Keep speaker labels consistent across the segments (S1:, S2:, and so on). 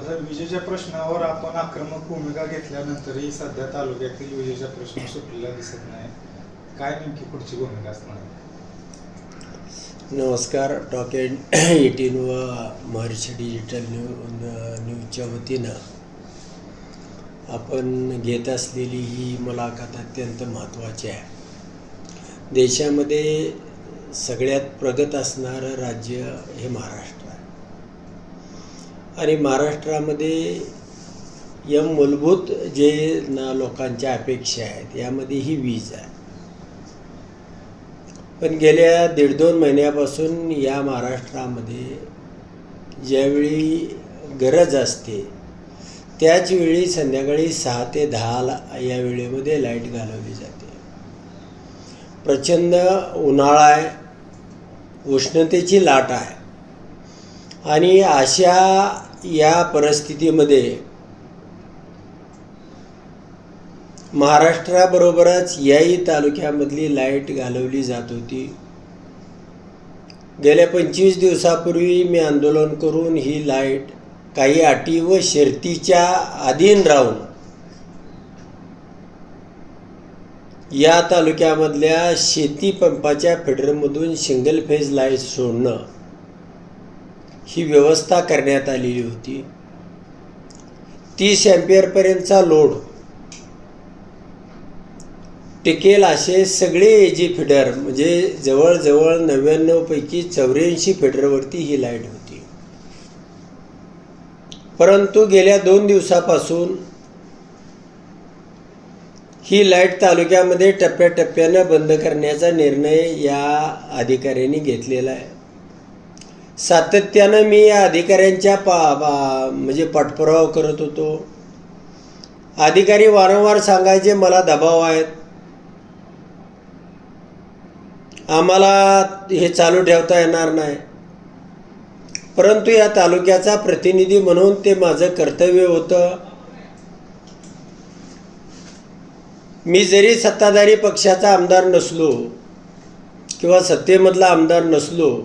S1: जर विजेच्या प्रश्नावर आपण आक्रमक भूमिका घेतल्यानंतरही सध्या तालुक्यातील विजेचा प्रश्न सुटलेला दिसत नाही. काय नेमकी पुढची भूमिका असणार?
S2: नमस्कार. टॉक 18 व महर्षी डिजिटल न्यूजच्या वतीनं आपण घेत असलेली ही मुलाखत अत्यंत महत्त्वाची आहे. देशामध्ये सगळ्यात प्रगत असणारं राज्य हे महाराष्ट्र आहे आणि महाराष्ट्रामध्ये या मूलभूत जे लोकांच्या अपेक्षा आहेत यामध्ये ही वीज आहे. पण गेल्या 1.5-2 महिन्यापासून या महाराष्ट्रामध्ये ज्यावेळी गरज असते त्याचवेळी संध्याकाळी 6 ते 10 या वेळेमध्ये लाईट घालवली जाते. प्रचंड उन्हाळा आहे, उष्णतेची लाट आहे आणि अशा या परिस्थितीमध्ये महाराष्ट्राबरोबरच याही तालुक्यामधली लाईट घालवली जात होती. गेल्या 25 दिवसापूर्वी मी आंदोलन करून ही लाईट काही अटी व शर्तीच्या अधीन राहून या तालुक्यामधल्या शेती पंपाच्या फिडरमधून सिंगल फेज लाईट सोडणं ही व्यवस्था करण्यात आलेली होती. 30 अँपिअरपर्यंतचा लोड टिकेल असे सगळे एजी फिडर म्हणजे जवळजवळ 99 पैकी 84 फिडरवरती ही लाईट होती. परंतु गेल्या 2 दिवसापासून ही लाईट तालुक्यामध्ये टप्प्याटप्प्यानं बंद करण्याचा निर्णय या अधिकाऱ्यांनी घेतलेला आहे. सातत्यानं मी या अधिकाऱ्यांच्या म्हणजे पाठपुरावा करत होतो. अधिकारी वारंवार सांगायचे मला दबाव आहेत, आम्हाला हे चालू ठेवता येणार नाही. परंतु या तालुक्याचा प्रतिनिधी म्हणून ते माझं कर्तव्य होतं. मी जरी सत्ताधारी पक्षाचा आमदार नसलो किंवा सत्तेमधला आमदार नसलो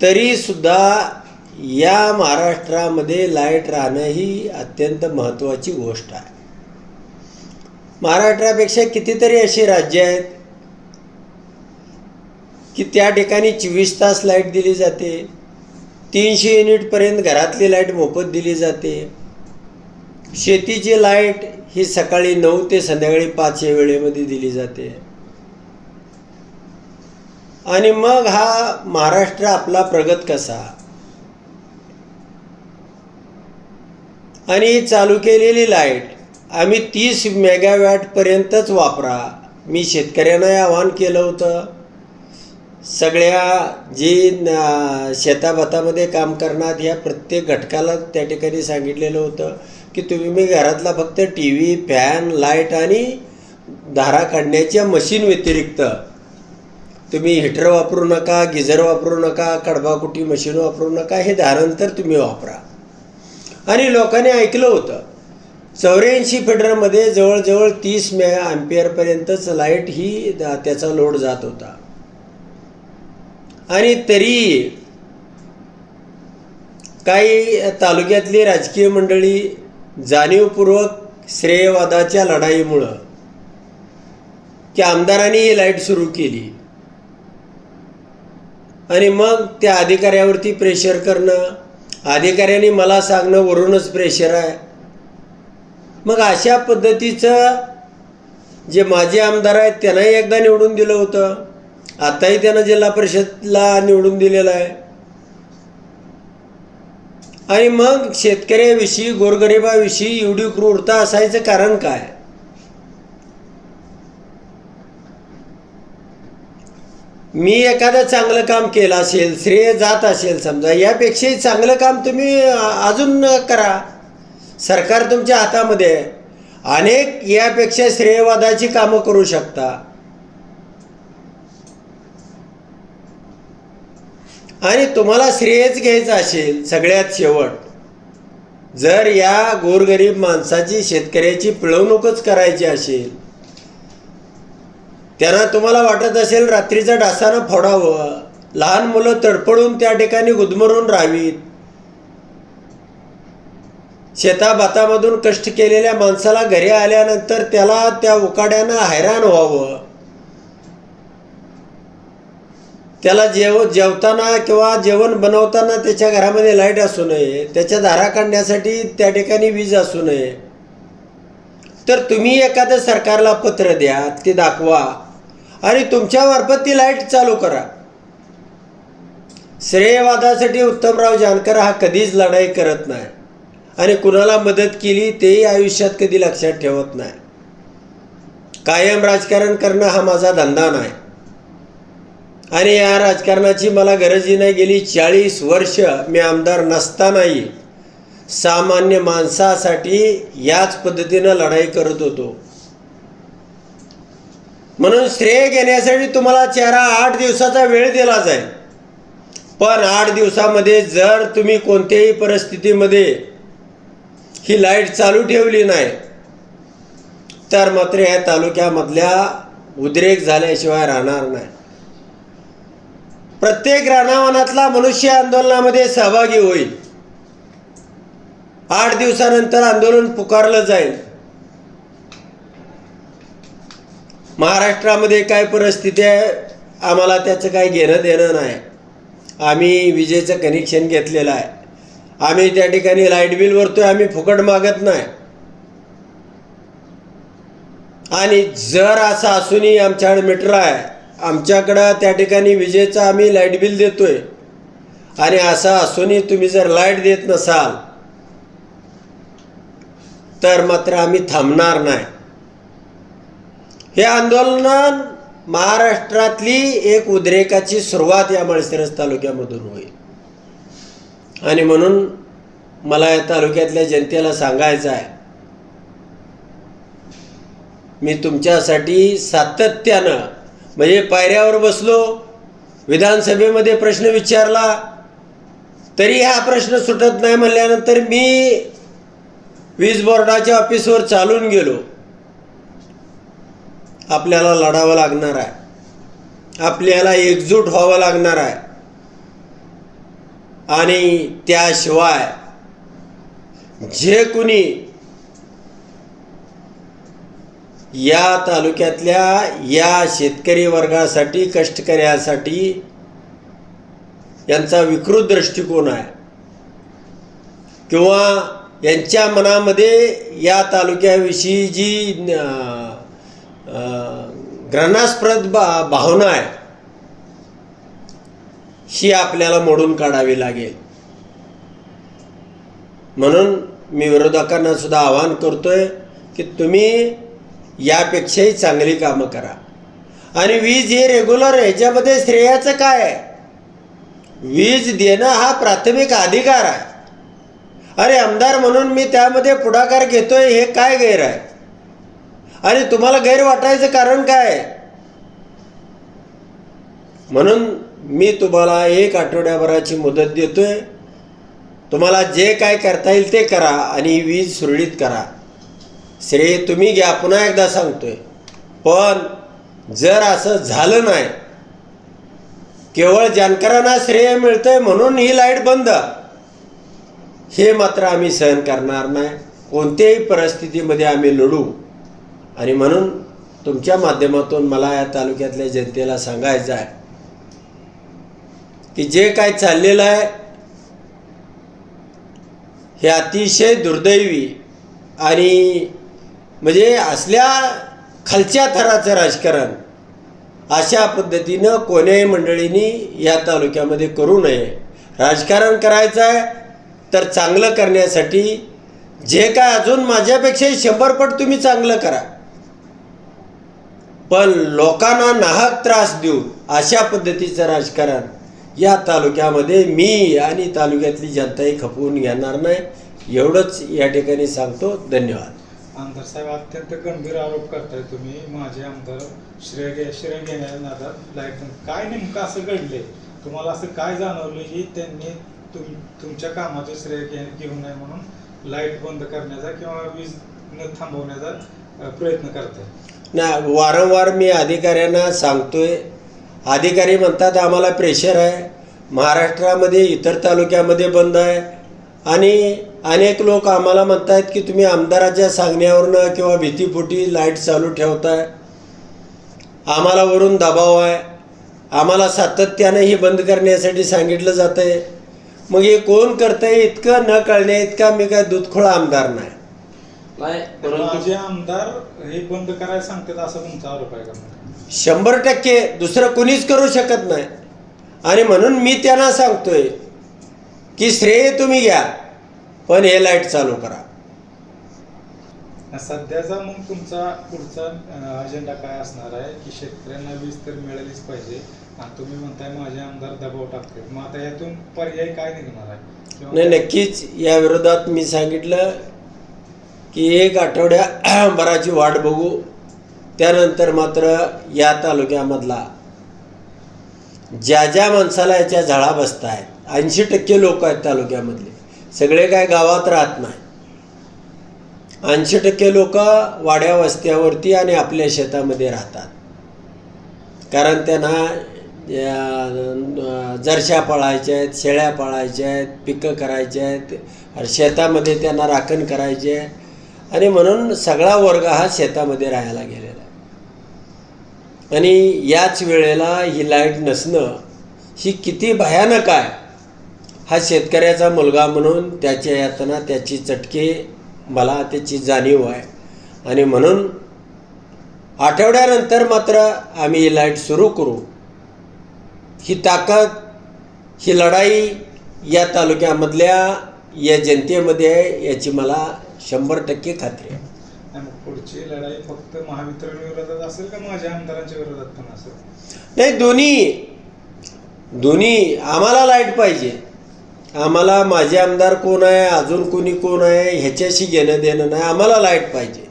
S2: तरीसुद्धा या महाराष्ट्रामध्ये लाईट राहणं ही अत्यंत महत्त्वाची गोष्ट आहे. महाराष्ट्रापेक्षा कितीतरी अशी राज्य आहेत की त्या ठिकाणी 24 तास लाईट दिली जाते. 300 युनिटपर्यंत घरातली लाईट मोफत दिली जाते. शेतीची लाईट ही सकाळी 9 ते संध्याकाळी 5 या वेळेमध्ये दिली जाते. आणि मग हा महाराष्ट्र आपला प्रगत कसा? आणि चालू केलेली लाईट आम्ही 30 मेगावॅटपर्यंतच वापरा. मी शेतकऱ्यांना आवाहन केलं होतं. सगळ्या जे शेताभातामध्ये काम करणार ह्या प्रत्येक घटकाला त्या ठिकाणी सांगितलेलं होतं की तुम्ही घरातला फक्त TV, फॅन, लाईट आणि धारा काढण्याच्या मशीन व्यतिरिक्त तुम्ही हीटर वापरू नका, गिझर वापरू नका, कडबाकुटी मशीन वापरू नका. हे धारांतर तुम्ही वापरा. आणि लोकांनी ऐकलं होतं. 84 फिडरमध्ये जवळजवळ 30 अँपिअरपर्यंतच लाईट ही त्याचा लोड जात होता. आणि तरी काही तालुक्यातली राजकीय मंडळी जाणीवपूर्वक श्रेयवादाच्या लढाईमुळं की आमदारांनी ही लाईट सुरू केली आणि मग त्या अधिकाऱ्यावरती प्रेशर करणं, अधिकाऱ्यांनी मला सांगणं वरूनच प्रेशर आहे. मग अशा पद्धतीचं जे माजी आमदार आहेत त्यांनाही एकदा निवडून दिलं होतं, आताही त्यांना जिल्हा परिषदला निवडून दिलेलं आहे. आणि मग शेतकऱ्याविषयी गोरगरिबाविषयी एवढी क्रूरता असायचं कारण काय? मी एखादं चांगलं काम केलं असेल, श्रेय जात असेल समजा, यापेक्षाही चांगलं काम तुम्ही अजून करा. सरकार तुमच्या हातामध्ये आहे. अनेक यापेक्षा श्रेयवादाची कामं करू शकता. आणि तुम्हाला श्रेयच घ्यायचं असेल सगळ्यात शेवट, जर या गोरगरीब माणसाची, शेतकऱ्याची पिळवणूकच करायची असेल, त्यांना तुम्हाला वाटत असेल रात्रीचं डासानं फोडावं, लहान मुलं तडपडून त्या ठिकाणी गुदमरून राहावीत, शेताभातामधून कष्ट केलेल्या माणसाला घरी आल्यानंतर त्याला त्या उकाड्यानं हैराण व्हावं, त्याला जेवताना किंवा जेवण बनवताना त्याच्या घरामध्ये लाईट असू नये, त्याच्या धारा काढण्यासाठी त्या ठिकाणी वीज असू नये. तर तुम्ही एखादं सरकारला पत्र द्या, ते दाखवा आणि तुमच्यामार्फत ती लाईट चालू करा. श्रेयवादासाठी उत्तमराव जानकर हा कधीच लढाई करत नाही आणि कुणाला मदत केली तेही आयुष्यात कधी लक्षात ठेवत नाही. कायम राजकारण करणं हा माझा धंदा नाही आणि या राजकारणाची मला गरजही नाही. गेली 40 वर्ष मी आमदार नसतानाही सामान्य माणसासाठी याच पद्धतीनं लढाई करत होतो. म्हणून श्रेय घेण्यासाठी तुम्हाला 4-8 दिवसाचा वेळ दिला जाईल, पण 8 दिवसामध्ये जर तुम्ही कोणत्याही परिस्थितीमध्ये ही लाईट चालू ठेवली नाही तर मात्र या तालुक्यामधल्या उद्रेक झाल्याशिवाय राहणार नाही. प्रत्येक रानावनातला मनुष्य आंदोलनामध्ये सहभागी होईल. 8 दिवसानंतर आंदोलन पुकारलं जाईल. महाराष्ट्रामध्ये काय परिस्थिती आहे आम्हाला त्याचं काही घेणं देणं नाही. आम्ही विजेचं कनेक्शन घेतलेलं आहे, आम्ही त्या ठिकाणी लाईट बिल भरतोय, आम्ही फुकट मागत नाही. आणि जर असं असूनही आमच्याकडे मीटर आहे, आमच्याकडं त्या ठिकाणी विजेचं आम्ही लाईट बिल देतोय आणि असं असूनही तुम्ही जर लाईट देत नसाल तर मात्र आम्ही थांबणार नाही. हे आंदोलन महाराष्ट्रातली एक उद्रेकाची सुरुवात या माळशिरस तालुक्यामधून होईल. आणि म्हणून मला या तालुक्यातल्या जनतेला सांगायचं आहे, मी तुमच्यासाठी सातत्यानं म्हणजे पायऱ्यावर बसलो, विधानसभेमध्ये प्रश्न विचारला तरी हा प्रश्न सुटत नाही म्हणल्यानंतर मी वीज बोर्डाच्या ऑफिसवर चालून गेलो. आपल्याला लढावं लागणार आहे, आपल्याला एकजूट व्हावं लागणार आहे आणि त्याशिवाय जे कुणी या तालुक्यातल्या या शेतकरी वर्गासाठी, कष्टकऱ्यासाठी यांचा विकृत दृष्टिकोन आहे किंवा यांच्या मनामध्ये या तालुक्याविषयी जी घृणास्पद भावना आहे ही आपल्याला मोडून काढावी लागेल. म्हणून मी विरोधकांना सुद्धा आवाहन करतोय की तुम्ही यापेक्षाही चांगली कामं करा. आणि वीज हे रेग्युलर ह्याच्यामध्ये श्रेयाचं काय आहे? वीज देणं हा प्राथमिक अधिकार आहे. अरे आमदार म्हणून मी त्यामध्ये पुढाकार घेतोय, हे काय गैर आहे? आणि तुम्हाला गैर वाटायचं कारण काय आहे? म्हणून मी तुम्हाला 1 आठवड्याभराची मुदत देतोय. तुम्हाला जे काय करता येईल ते करा आणि वीज सुरळीत करा. श्रेय तुम्ही घ्या, पुन्हा एकदा सांगतोय. पण जर असं झालं नाही, केवळ जानकरांना श्रेय मिळतंय म्हणून ही लाईट बंद, हे मात्र आम्ही सहन करणार नाही. कोणत्याही परिस्थितीमध्ये आम्ही लढू. आणि म्हणून तुमच्या माध्यमातून मला या तालुक्यातल्या जनतेला सांगायचं आहे की जे काय चाललेलं आहे हे अतिशय दुर्दैवी आणि म्हणजे असल्या खालच्या थराचं राजकारण अशा पद्धतीनं कोण्याही मंडळींनी या तालुक्यामध्ये करू नये. राजकारण करायचं आहे तर चांगलं करण्यासाठी जे काय अजून माझ्यापेक्षाही 100 पट तुम्ही चांगलं करा, पण लोकांना नाहक त्रास देऊन अशा पद्धतीचं राजकारण या तालुक्यामध्ये मी आणि तालुक्यातली जनताही खपवून घेणार नाही. एवढंच या ठिकाणी सांगतो. धन्यवाद.
S1: आमदार साहेब, अत्यंत गंभीर आरोप करताय तुम्ही. माझे आमदार श्रेय घेण्याच्या नादात लाईट, काय नेमकं असं घडले? तुम्हाला असं काय जाणवलं की त्यांनी तुमच्या कामाचे श्रेय घेऊ नये म्हणून लाईट बंद करण्याचा किंवा वीज न थांबवण्याचा प्रयत्न करताय?
S2: नाही, वारंवार मी अधिकाऱ्यांना सांगतोय. अधिकारी म्हणतात आम्हाला प्रेशर आहे, महाराष्ट्रामध्ये इतर तालुक्यामध्ये बंद आहे आणि अनेक लोक आम्हाला म्हणतायत की तुम्ही आमदाराच्या सांगण्यावरनं किंवा भीतीपोटी लाईट चालू ठेवताय, आम्हाला वरून दबाव आहे, आम्हाला सातत्यानं ही बंद करण्यासाठी सांगितलं जातं आहे. मग हे कोण करतं आहे? इतकं न कळण्या इतका मी काय दूधखोळा आमदार नाही.
S1: माझे आमदार हे बंद करायला सांगतात असा तुमचा आरोप आहे का?
S2: 100% दुसरं कुणीच करू शकत नाही. आणि म्हणून मी त्यांना सांगतोय की श्रेय तुम्ही घ्या, पण हे लाईट चालू करा.
S1: सध्याचा मग तुमचा पुढचा अजेंडा काय असणार आहे की शेतकऱ्यांना वीज तर मिळालीच पाहिजे आणि तुम्ही म्हणताय माझे आमदार दबाव टाकते, मग आता यातून पर्याय काय निघणार आहे?
S2: नाही, नक्कीच या विरोधात मी सांगितलं की 1 आठवड्याभराची वाट बघू. त्यानंतर मात्र या तालुक्यामधला ज्या ज्या माणसाला याच्या झळा बसत आहेत, 80% लोक आहेत तालुक्यामधले, सगळे काय गावात राहत नाही. 80% लोक वाड्या वस्त्यावरती आणि आपल्या शेतामध्ये राहतात. कारण त्यांना जरशा पाळायच्या आहेत, शेळ्या पाळायच्या आहेत, पिकं करायची आहेत, शेतामध्ये त्यांना राखण करायची आहे. आणि म्हणून सगळा वर्ग हा शेतामध्ये राहायला गेलेला आहे. आणि याच वेळेला ही लाईट नसणं ही किती भयानक आहे हा शेतकऱ्याचा मुलगा म्हणून त्याच्या यातना त्याची चटके मला त्याची जाणीव आहे. आणि म्हणून आठवड्यानंतर मात्र आम्ही ही लाईट सुरू करू. ही ताकद, ही लढाई या तालुक्यामधल्या या जनतेमध्ये आहे याची मला 100% खात्री आहे.
S1: पुढची लढाई फक्त महावितरण विरोधात असेल का माझ्या आमदारांच्या विरोधात पण असेल?
S2: नाही, दोन्ही. आम्हाला लाईट पाहिजे. आम्हाला माझे आमदार कोण आहे, अजून कोणी कोण आहे ह्याच्याशी घेणं देणं नाही. आम्हाला लाईट पाहिजे.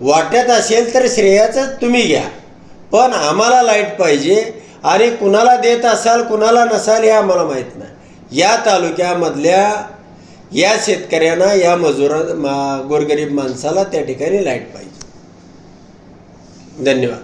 S2: वाट्यात असेल तर श्रेयाचं तुम्ही घ्या, पण आम्हाला लाईट पाहिजे. आणि कुणाला देत असाल कुणाला नसाल हे आम्हाला माहीत नाही. या तालुक्यामधल्या या शेतकऱ्यांना, या गोरगरीब माणसाला त्या ठिकाणी लाईट पाहिजे. धन्यवाद.